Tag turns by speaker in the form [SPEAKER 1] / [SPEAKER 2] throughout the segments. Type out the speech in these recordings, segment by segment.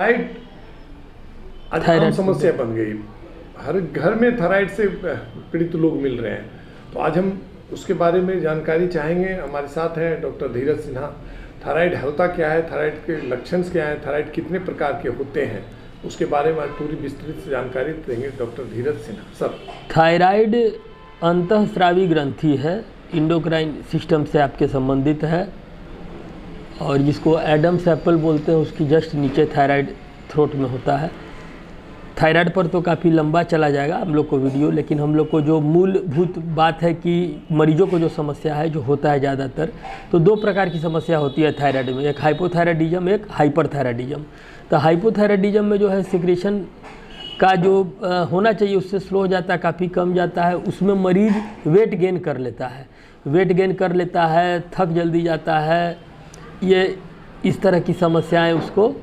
[SPEAKER 1] आज आम समस्या बन गई, हर घर में थायराइड से पीड़ित लोग मिल रहे हैं। तो आज हम उसके बारे में जानकारी चाहेंगे। हमारे साथ हैं डॉक्टर धीरज सिन्हा। थायराइड होता क्या है, थायराइड के लक्षण क्या हैं, थायराइड कितने प्रकार के होते हैं, उसके बारे में पूरी विस्तृत जानकारी देंगे डॉक्टर धीरज सिन्हा। सर,
[SPEAKER 2] थायराइड अंतःस्रावी ग्रंथि है, इंडोक्राइन सिस्टम से आपके संबंधित है और जिसको एडम्स एप्पल बोलते हैं उसकी जस्ट नीचे थायराइड थ्रोट में होता है। थायराइड पर तो काफ़ी लंबा चला जाएगा हम लोग को वीडियो, लेकिन हम लोग को जो मूलभूत बात है कि मरीजों को जो समस्या है, जो होता है ज़्यादातर, तो दो प्रकार की समस्या होती है थायराइड में, एक हाइपोथायराइडिज्म, एक हाइपरथायराइडिज्म। तो हाइपोथायराइडिज्म में जो है सिक्रेशन का जो होना चाहिए उससे स्लो हो जाता है, काफ़ी कम जाता है। उसमें मरीज वेट गेन कर लेता है, थक जल्दी जाता है, ये इस तरह की समस्याएं उसको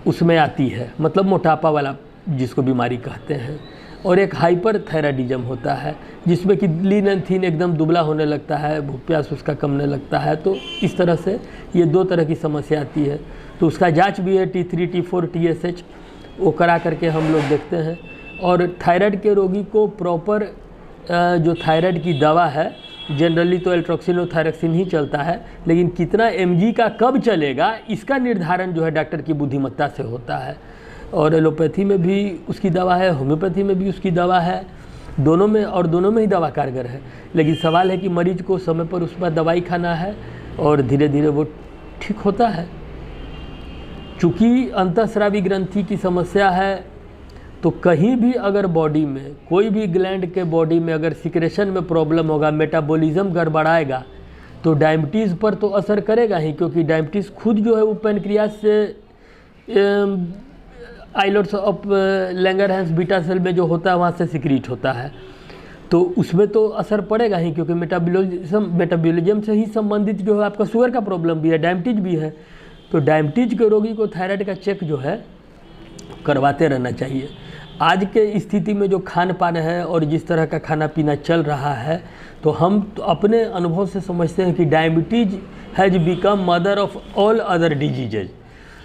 [SPEAKER 2] उसमें आती है, मतलब मोटापा वाला जिसको बीमारी कहते हैं। और एक हाइपरथायराइडिज्म होता है जिसमें कि लीन एंड थीन एकदम दुबला होने लगता है, भूख प्यास उसका कमने लगता है। तो इस तरह से ये दो तरह की समस्या आती है। तो उसका जांच भी है T3, T4, TSH, वो करा करके हम लोग देखते हैं। और थायराइड के रोगी को प्रॉपर जो थायराइड की दवा है, जनरली तो एल्ट्रोक्सिन और थायरक्सिन ही चलता है, लेकिन कितना mg का कब चलेगा इसका निर्धारण जो है डॉक्टर की बुद्धिमत्ता से होता है। और एलोपैथी में भी उसकी दवा है, होम्योपैथी में भी उसकी दवा है, दोनों में ही दवा कारगर है। लेकिन सवाल है कि मरीज को समय पर उस पर दवाई खाना है और धीरे धीरे वो ठीक होता है। चूँकि अंतःस्रावी ग्रंथि की समस्या है तो कहीं भी अगर बॉडी में, कोई भी ग्लैंड के बॉडी में अगर सिक्रेशन में प्रॉब्लम होगा, मेटाबॉलिज्म गड़बड़ाएगा, तो डायबिटीज़ पर तो असर करेगा ही, क्योंकि डायबिटीज़ खुद जो है वो पैनक्रियास से islets of Langerhans beta cell में जो होता है वहाँ से सिक्रीट होता है, तो उसमें तो असर पड़ेगा ही, क्योंकि मेटाबॉलिज्म से ही संबंधित जो है आपका शुगर का प्रॉब्लम भी है, डायबिटीज भी है। तो डायबिटीज के रोगी को थायराइड का चेक जो है करवाते रहना चाहिए। आज के स्थिति में जो खान पान है और जिस तरह का खाना पीना चल रहा है, तो हम तो अपने अनुभव से समझते हैं कि diabetes has become mother of all other diseases.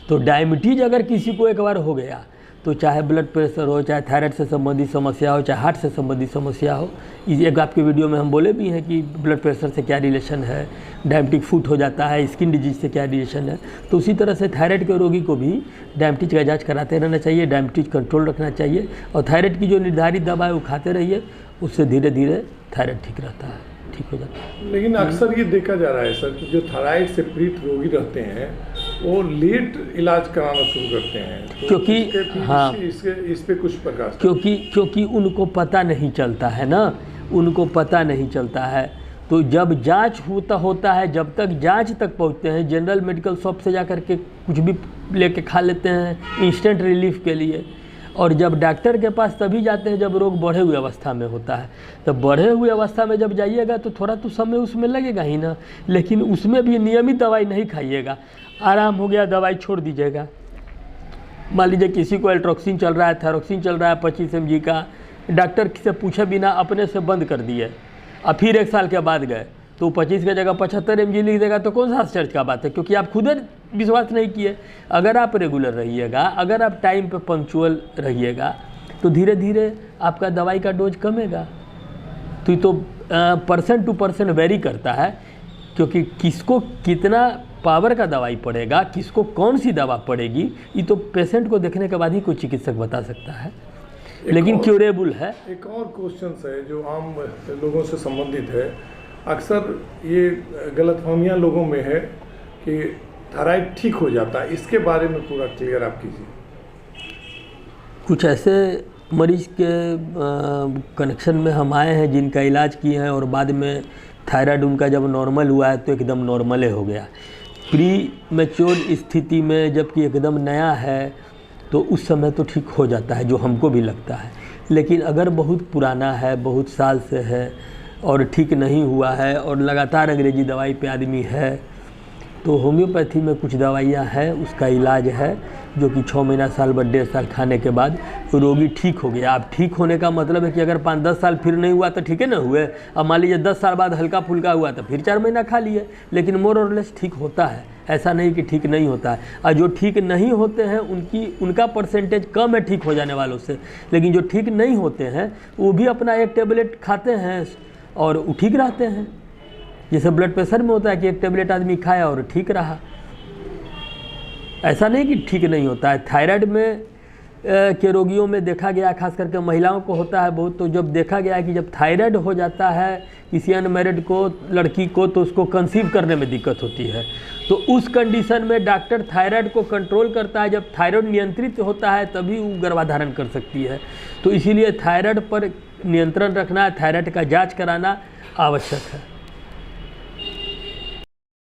[SPEAKER 2] तो डायबिटीज अगर किसी को एक बार हो गया तो चाहे ब्लड प्रेशर हो, चाहे थायराइड से संबंधित समस्या हो, चाहे हार्ट से संबंधित समस्या हो, एक आपके वीडियो में हम बोले भी हैं कि ब्लड प्रेशर से क्या रिलेशन है, डायबिटिक फुट हो जाता है, स्किन डिजीज से क्या रिलेशन है। तो उसी तरह से थायराइड के रोगी को भी डायबिटीज का जांच कराते रहना चाहिए, डायबिटीज कंट्रोल रखना चाहिए और थायराइड की जो निर्धारित दवा है वो खाते रहिए, उससे धीरे धीरे थायराइड ठीक रहता है, ठीक हो जाता है।
[SPEAKER 1] लेकिन अक्सर ये देखा जा रहा है सर कि जो थायराइड से पीड़ित रोगी रहते हैं वो लेट इलाज कराना शुरू करते हैं, तो
[SPEAKER 2] क्योंकि हाँ,
[SPEAKER 1] इस पे कुछ प्रकाश,
[SPEAKER 2] क्योंकि उनको पता नहीं चलता है ना, उनको पता नहीं चलता है। तो जब जांच होता है, जब तक जांच तक पहुंचते हैं, जनरल मेडिकल शॉप से जा कर के कुछ भी लेके खा लेते हैं इंस्टेंट रिलीफ के लिए, और जब डॉक्टर के पास तभी जाते हैं जब रोग बढ़े हुए अवस्था में होता है। तो बढ़े हुए अवस्था में जब जाइएगा तो थोड़ा तो समय उसमें लगेगा ही ना, लेकिन उसमें भी नियमित दवाई नहीं खाइएगा। आराम हो गया, दवाई छोड़ दीजिएगा। मान लीजिए किसी को एल्ट्रोक्सिन चल रहा है, थायरोक्सिन चल रहा है 25 mg का, डॉक्टर से पूछे बिना अपने से बंद कर दिए, अब फिर 1 साल के बाद गए तो 25 की जगह 75 mg लिख देगा, तो कौन सा आश्चर्य का बात है, क्योंकि आप खुद विश्वास नहीं किए। अगर आप रेगुलर रहिएगा, अगर आप टाइम पे पंक्चुअल रहिएगा, तो धीरे धीरे आपका दवाई का डोज कमेगा। तो ये तो पर्सन टू पर्सन वेरी करता है, क्योंकि किसको कितना पावर का दवाई पड़ेगा, किसको कौन सी दवा पड़ेगी, ये तो पेशेंट को देखने के बाद ही कोई चिकित्सक बता सकता है, लेकिन क्यूरेबल है।
[SPEAKER 1] एक और क्वेश्चन है जो आम लोगों से संबंधित है। अक्सर ये गलतफहमियां लोगों में है कि थायराइड ठीक हो जाता है, इसके बारे में पूरा क्लियर आप कीजिए।
[SPEAKER 2] कुछ ऐसे मरीज के कनेक्शन में हम आए हैं जिनका इलाज किए हैं और बाद में थायराइड उनका जब नॉर्मल हुआ है तो एकदम नॉर्मल हो गया। प्री मैच्योर स्थिति में जबकि एकदम नया है तो उस समय तो ठीक हो जाता है, जो हमको भी लगता है। लेकिन अगर बहुत पुराना है, बहुत साल से है और ठीक नहीं हुआ है और लगातार अंग्रेजी दवाई पे आदमी है, तो होम्योपैथी में कुछ दवाइयाँ हैं, उसका इलाज है जो कि 6 महीना, साल भर, 1.5 साल खाने के बाद रोगी ठीक हो गया। अब ठीक होने का मतलब है कि अगर 5-10 साल फिर नहीं हुआ तो ठीक है ना हुए, अब मान लीजिए 10 साल बाद हल्का फुल्का हुआ तो फिर 4 महीना खा लिए, लेकिन मोर और लेस ठीक होता है, ऐसा नहीं कि ठीक नहीं होता है। और जो ठीक नहीं होते हैं उनका परसेंटेज कम है ठीक हो जाने वालों से, लेकिन जो ठीक नहीं होते हैं वो भी अपना एक टेबलेट खाते हैं और वो ठीक रहते हैं। जैसे ब्लड प्रेशर में होता है कि एक टेबलेट आदमी खाया और ठीक रहा, ऐसा नहीं कि ठीक नहीं होता है। थायराइड में के रोगियों में देखा गया, खास करके महिलाओं को होता है बहुत, तो जब देखा गया कि जब थायराइड हो जाता है किसी अनमैरिड को, लड़की को, तो उसको कंसीव करने में दिक्कत होती है। तो उस कंडीशन में डॉक्टर थायराइड को कंट्रोल करता है, जब थायराइड नियंत्रित होता है तभी वो गर्भाधारण कर सकती है। तो इसीलिए थायराइड पर नियंत्रण रखना, थायराइड का जाँच कराना आवश्यक है।